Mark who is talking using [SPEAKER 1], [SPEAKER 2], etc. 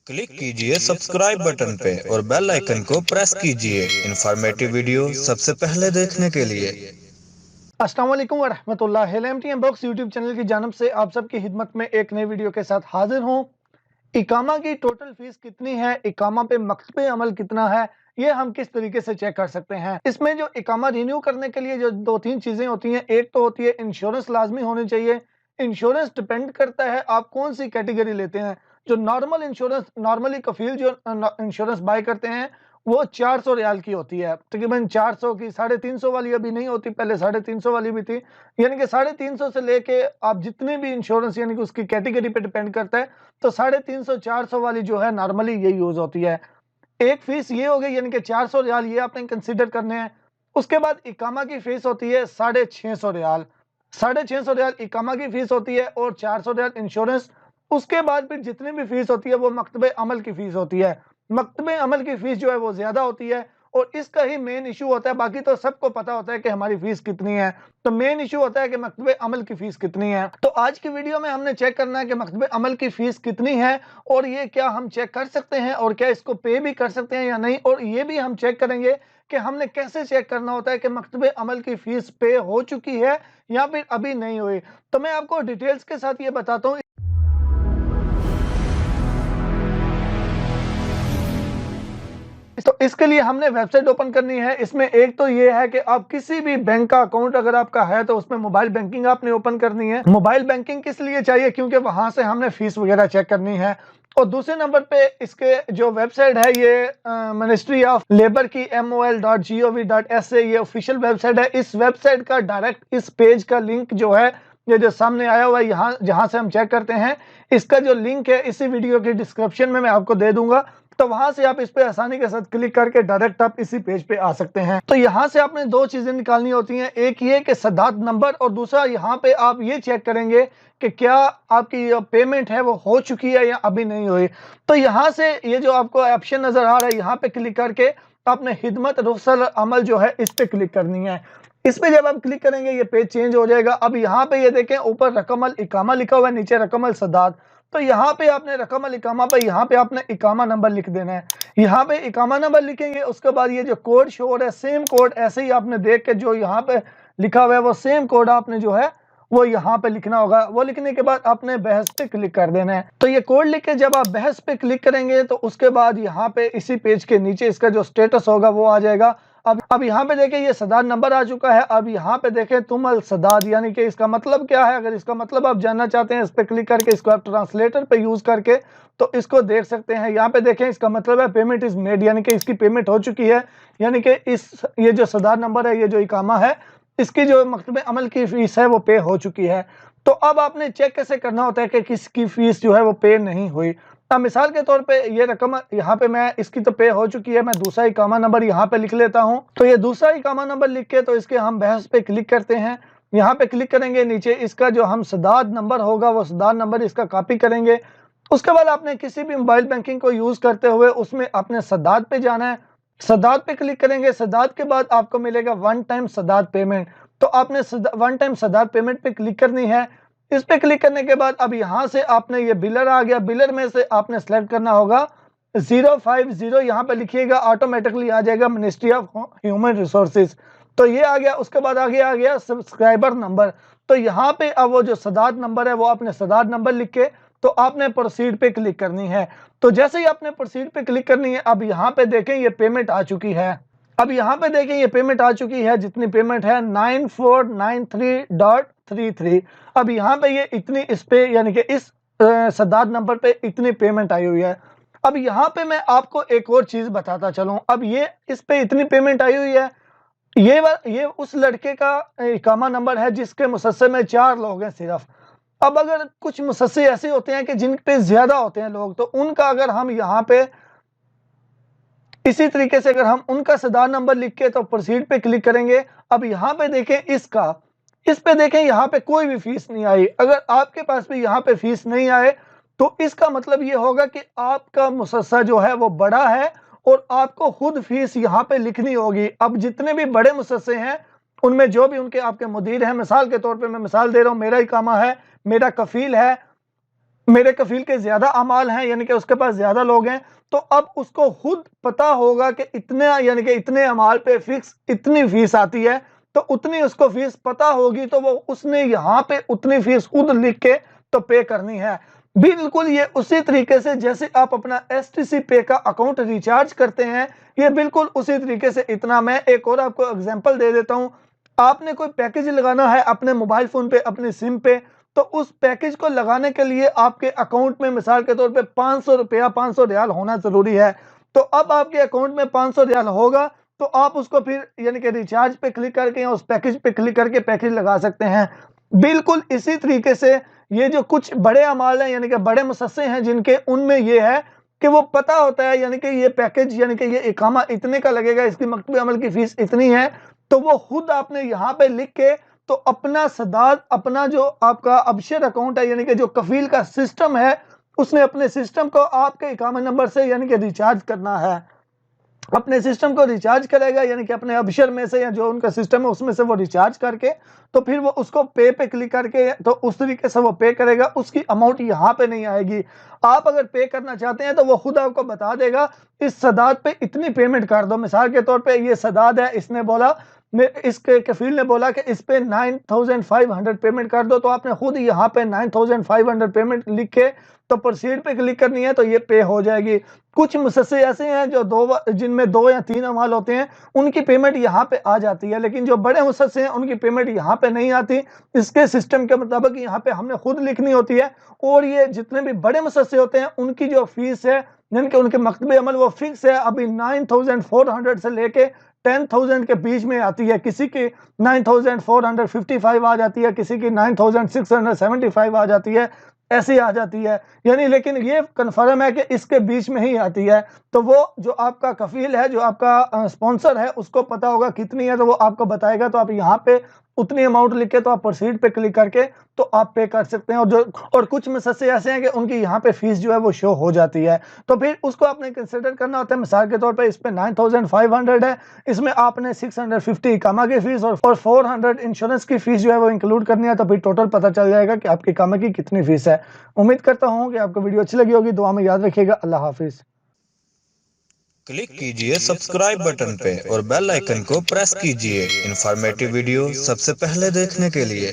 [SPEAKER 1] Click कीजिए subscribe button पे और बेल आइकन को प्रेस कीजिए इंफॉर्मेटिव वीडियो सबसे पहले देखने के लिए।
[SPEAKER 2] अस्सलाम वालेकुम वरहमतुल्लाह। LMTM बॉक्स यूट्यूब चैनल की जानब से आप सबकी खिदमत में एक नई वीडियो के साथ हाजिर हूँ। इकामा की टोटल फीस कितनी है, इकामा पे मकतबे अमल कितना है, ये हम किस तरीके से चेक कर सकते हैं। इसमें जो इकामा रिन्यू करने के लिए जो दो तीन चीज़ें होती हैं, एक तो होती है इंश्योरेंस लाजमी होनी चाहिए। इंश्योरेंस डिपेंड करता है आप कौन सी कैटेगरी लेते हैं। जो नॉर्मल इंश्योरेंस, नॉर्मली कफील जो इंश्योरेंस बाय करते हैं वो 400 रियाल की होती है, तकरीबन 400 की। 350 वाली अभी नहीं होती, पहले 350 वाली भी थी। यानी कि 350 से लेके आप जितने भी इंश्योरेंस, यानी कि उसकी कैटेगरी पे डिपेंड करता है, तो 350 400 वाली जो है नॉर्मली ये यूज होती है। एक फीस ये हो गई, यानी कि 400 रियाल ये आपने कंसिडर करने हैं। उसके बाद इकामा की फीस होती है 650 रियाल। 650 रियाल इकामा की फीस होती है और 400 रियाल इंश्योरेंस। उसके बाद फिर जितनी भी फीस होती है वो मकतबे अमल की फीस होती है। मकतबे अमल की फीस जो है वो ज्यादा होती है और इसका ही मेन इशू होता है। बाकी तो सबको पता होता है कि हमारी फीस कितनी है, तो मेन इशू होता है कि मकतबे अमल की फीस कितनी है। तो आज की वीडियो में हमने चेक करना है कि मकतबे अमल की फीस कितनी है और ये क्या हम चेक कर सकते हैं और क्या इसको पे भी कर सकते हैं या नहीं। और ये भी हम चेक करेंगे कि हमने कैसे चेक करना होता है कि मकतबे अमल की फीस पे हो चुकी है या फिर अभी नहीं हुई। तो मैं आपको डिटेल्स के साथ ये बताता हूँ। तो इसके लिए हमने वेबसाइट ओपन करनी है। इसमें एक तो ये है कि आप किसी भी बैंक का अकाउंट अगर आपका है तो उसमें मोबाइल बैंकिंग आपने ओपन करनी है। मोबाइल बैंकिंग किस लिए चाहिए? क्योंकि वहां से हमने फीस वगैरह चेक करनी है। और दूसरे नंबर पे इसके जो वेबसाइट है ये मिनिस्ट्री ऑफ लेबर की mol.gov.sa ये ऑफिशियल वेबसाइट है। इस वेबसाइट का डायरेक्ट इस पेज का लिंक जो है, ये जो सामने आया हुआ है यहाँ जहां से हम चेक करते हैं, इसका जो लिंक है इसी वीडियो के डिस्क्रिप्शन में मैं आपको दे दूंगा। तो वहां से आप इस पे आसानी के साथ क्लिक करके डायरेक्ट आप इसी पेज पे आ सकते हैं। तो यहाँ से आपने दो चीजें निकालनी होती हैं, एक ये कि सदात नंबर और दूसरा यहाँ पे आप ये चेक करेंगे कि क्या आपकी पेमेंट है वो हो चुकी है या अभी नहीं हुई। तो यहाँ से ये जो आपको ऑप्शन नजर आ रहा है, यहाँ पे क्लिक करके आपने खिदमत रुखसत अमल जो है इस पे क्लिक करनी है। इस पे जब आप क्लिक करेंगे ये पेज चेंज हो जाएगा। अब यहाँ पे ये देखें ऊपर रकमल इकामा लिखा हुआ है, नीचे रकमल सदात। तो यहाँ पे आपने रकमल इकामा पे यहाँ पे आपने इकामा नंबर लिख देना है। यहाँ पे इकामा नंबर लिखेंगे, उसके बाद ये जो कोड शो हो रहा है सेम कोड ऐसे ही आपने देख के जो यहाँ पे लिखा हुआ है वो सेम कोड आपने जो है वो यहाँ पे लिखना होगा। वो लिखने के बाद आपने बहस पे क्लिक कर देना है। तो ये कोड लिख के जब आप बहस पे क्लिक करेंगे तो उसके बाद यहाँ पे इसी पेज के नीचे इसका जो स्टेटस होगा वो आ जाएगा। अब यहाँ पे देखें ये सदाद नंबर आ चुका है। अब यहाँ पे देखें तुम अल सदाद, यानी कि इसका मतलब क्या है। अगर इसका मतलब आप जानना चाहते हैं, इस पे क्लिक करके इसको आप ट्रांसलेटर पे यूज करके तो इसको देख सकते हैं। यहाँ पे देखें इसका मतलब है पेमेंट इज मेड, यानी कि इसकी पेमेंट हो चुकी है। यानी कि ये जो सदाद नंबर है, ये जो इकामा है, इसकी जो मकतबे अमल की फीस है वो पे हो चुकी है। तो अब आपने चेक कैसे करना होता है कि किसकी फीस जो है वो पे नहीं हुई। अब मिसाल के तौर पे ये रकम यहाँ पे मैं इसकी तो पे हो चुकी है, मैं दूसरा इकामा नंबर यहाँ पे लिख लेता हूँ। तो ये दूसरा इकामा नंबर लिख के तो इसके हम बहस पे क्लिक करते हैं। यहाँ पे क्लिक करेंगे, नीचे इसका जो हम सदाद नंबर होगा वो सदाद नंबर इसका कॉपी करेंगे। उसके बाद आपने किसी भी मोबाइल बैंकिंग को यूज करते हुए उसमें अपने सदाद पे जाना है। सदाद पे क्लिक करेंगे, सदाद के बाद आपको मिलेगा वन टाइम सदाद पेमेंट। तो आपने वन टाइम सदाद पेमेंट पे क्लिक करनी है। इस पे क्लिक करने के बाद अब यहाँ से आपने ये बिलर आ गया, बिलर में से आपने सेलेक्ट करना होगा 050, यहाँ पे लिखिएगा, ऑटोमेटिकली आ जाएगा मिनिस्ट्री ऑफ ह्यूमन रिसोर्सेज। तो ये आ गया। उसके बाद आगे आ गया सब्सक्राइबर नंबर। तो यहाँ पे अब वो जो सदाद नंबर है वो आपने सदाद नंबर लिख के तो आपने प्रोसीड पे क्लिक करनी है। तो जैसे ही आपने प्रोसीड पे क्लिक करनी है, अब यहाँ पे देखें ये पेमेंट आ चुकी है। अब यहाँ पे देखें ये पेमेंट आ चुकी है, जितनी पेमेंट है 9493.33। अब यहाँ पे ये इतनी इस पे यानी कि इस सदाद नंबर पे इतनी पेमेंट आई हुई है। अब यहाँ पे मैं आपको एक और चीज बताता चलूं। अब ये इस पे इतनी पेमेंट आई हुई है, ये उस लड़के का इकामा नंबर है जिसके मुसस्से में 4 लोग हैं सिर्फ। अब अगर कुछ मुसस्से ऐसे होते हैं कि जिन पे ज्यादा होते हैं लोग, तो उनका अगर हम यहाँ पे इसी तरीके से अगर हम उनका सदाद नंबर लिख के तो प्रोसीड पे क्लिक करेंगे। अब यहाँ पे देखें इस पे देखें यहाँ पे कोई भी फीस नहीं आई। अगर आपके पास भी यहाँ पे फीस नहीं आए तो इसका मतलब ये होगा कि आपका मुसस्सा जो है वो बड़ा है और आपको खुद फीस यहाँ पे लिखनी होगी। अब जितने भी बड़े मुसस्से हैं उनमें जो भी उनके आपके मुदीर हैं, मिसाल के तौर पे मैं मिसाल दे रहा हूँ, मेरा इकामा है, मेरा कफील है, मेरे कफील के ज्यादा अमाल हैं, यानी कि उसके पास ज्यादा लोग हैं, तो अब उसको खुद पता होगा कि इतने यानी कि इतने अमाल पे फिक्स इतनी फीस आती है, तो उतनी उसको फीस पता होगी, तो वो उसने यहाँ पे उतनी फीस खुद लिख के तो पे करनी है। बिल्कुल ये उसी तरीके से जैसे आप अपना एसटीसी पे का अकाउंट रिचार्ज करते हैं, ये बिल्कुल उसी तरीके से। इतना मैं एक और आपको एग्जांपल दे देता हूं। आपने कोई पैकेज लगाना है अपने मोबाइल फोन पे, अपने सिम पे, तो उस पैकेज को लगाने के लिए आपके अकाउंट में मिसाल के तौर पे 500 रुपया, 500 रियाल होना जरूरी है। तो अब आपके अकाउंट में 500 रियाल होगा, तो आप उसको फिर यानी कि रिचार्ज पे क्लिक करके या उस पैकेज पे क्लिक करके पैकेज लगा सकते हैं। बिल्कुल इसी तरीके से ये जो कुछ बड़े अमाल हैं, यानी कि बड़े मुसस्से हैं जिनके, उनमें ये है कि वो पता होता है यानी कि ये पैकेज यानी कि ये इकामा इतने का लगेगा, इसकी मकतूब अमल की फीस इतनी है, तो वो खुद आपने यहाँ पे लिख के तो अपना सदाद, अपना जो आपका अबशर अकाउंट है यानी कि जो कफील का सिस्टम है, उसने अपने सिस्टम को आपके इकामा नंबर से यानी कि रिचार्ज करना है। अपने सिस्टम को रिचार्ज करेगा, यानी कि अपने अबशर में से या जो उनका सिस्टम है उसमें से वो रिचार्ज करके, तो फिर वो उसको पे पे क्लिक करके तो उस तरीके से वो पे करेगा। उसकी अमाउंट यहाँ पे नहीं आएगी। आप अगर पे करना चाहते हैं तो वो खुद आपको बता देगा इस सदाद पे इतनी पेमेंट कर दो। मिसाल के तौर पे ये सदाद है, इसने बोला, इसके कफील ने बोला कि इस पे 9500 पेमेंट कर दो, तो आपने खुद यहाँ पे 9500 पेमेंट लिख के तो प्रोसीड पे क्लिक करनी है, तो ये पे हो जाएगी। कुछ मुसस्से ऐसे हैं जो जिनमें 2 या 3 अमाल होते हैं, उनकी पेमेंट यहाँ पे आ जाती है, लेकिन जो बड़े मुसस्से हैं उनकी पेमेंट यहाँ पे नहीं आती। इसके सिस्टम के मुताबिक यहाँ पे हमने खुद लिखनी होती है। और ये जितने भी बड़े मुसस्से होते हैं उनकी जो फीस है, यानी कि उनके मकतबे अमल, वो फिक्स है। अभी 9400 से लेके 10,000 के बीच में आती है। किसी की 9455 आ जाती है, किसी की 9675 आ जाती है, ऐसी आ जाती है। यानी लेकिन ये कन्फर्म है कि इसके बीच में ही आती है। तो वो जो आपका कफील है, जो आपका स्पॉन्सर है, उसको पता होगा कितनी है, तो वो आपको बताएगा। तो आप यहाँ पे उतनी अमाउंट लिख के तो आप प्रोसीड पे क्लिक करके तो आप पे कर सकते हैं। और कुछ मुसस्से ऐसे हैं कि उनकी यहाँ पे फीस जो है वो शो हो जाती है, तो फिर उसको आपने कंसिडर करना होता है। मिसाल के तौर पे इस पे 9500 है, इसमें आपने 650 इकामा की फीस और 400 इंश्योरेंस की फीस जो है वो इंक्लूड करनी है, तो फिर टोटल पता चल जाएगा कि आपकी इकामा की कितनी फीस है। उम्मीद करता हूँ कि आपको वीडियो अच्छी लगी होगी। दुआ में याद रखिएगा। अल्लाह हाफिज।
[SPEAKER 1] क्लिक कीजिए सब्सक्राइब बटन पे और बेल आइकन को प्रेस कीजिए इन्फॉर्मेटिव वीडियो सबसे पहले देखने के लिए।